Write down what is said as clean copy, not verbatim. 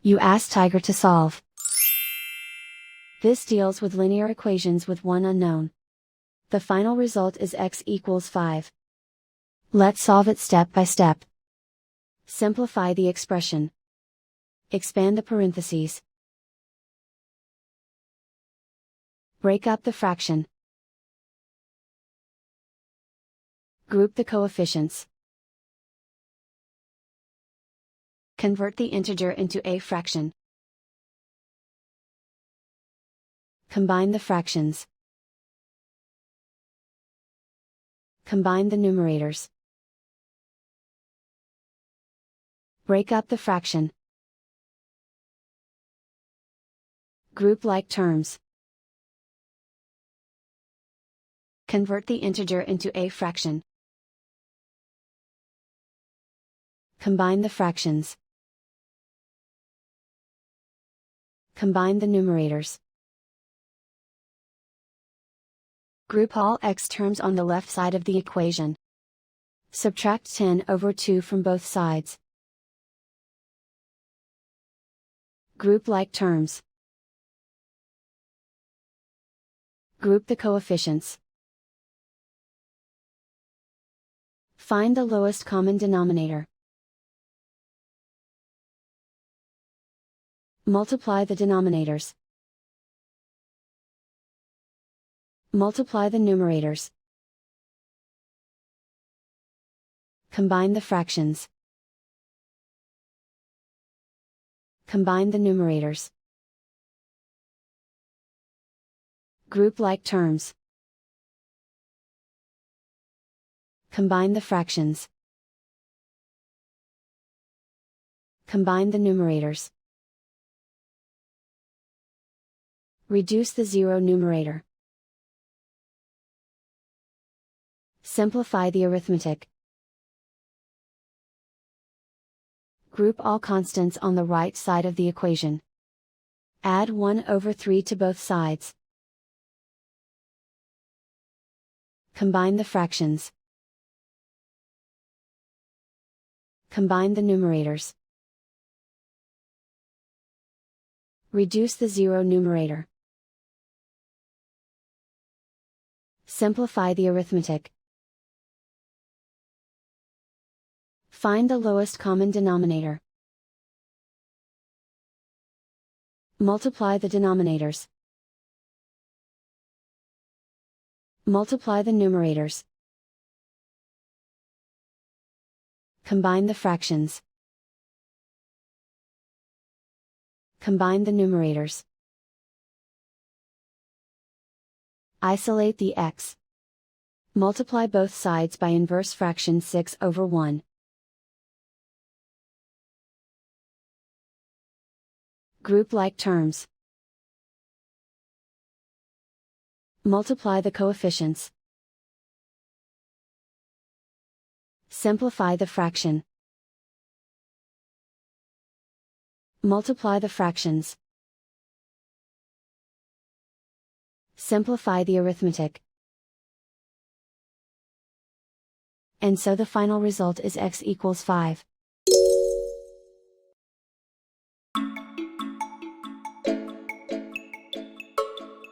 You ask Tiger to solve. This deals with linear equations with one unknown. The final result is x equals 5. Let's solve it step by step. Simplify the expression. Expand the parentheses. Break up the fraction. Group the coefficients. Convert the integer into a fraction. Combine the fractions. Combine the numerators. Break up the fraction. Group like terms. Convert the integer into a fraction. Combine the fractions. Combine the numerators. Group all x terms on the left side of the equation. Subtract 10 over 2 from both sides. Group like terms. Group the coefficients. Find the lowest common denominator. Multiply the denominators. Multiply the numerators. Combine the fractions. Combine the numerators. Group like terms. Combine the fractions. Combine the numerators. Reduce the zero numerator. Simplify the arithmetic. Group all constants on the right side of the equation. Add 1 over 3 to both sides. Combine the fractions. Combine the numerators. Reduce the zero numerator. Simplify the arithmetic. Find the lowest common denominator. Multiply the denominators. Multiply the numerators. Combine the fractions. Combine the numerators. Isolate the x. Multiply both sides by inverse fraction 6 over 1. Group like terms. Multiply the coefficients. Simplify the fraction. Multiply the fractions. Simplify the arithmetic. And so the final result is x equals 5.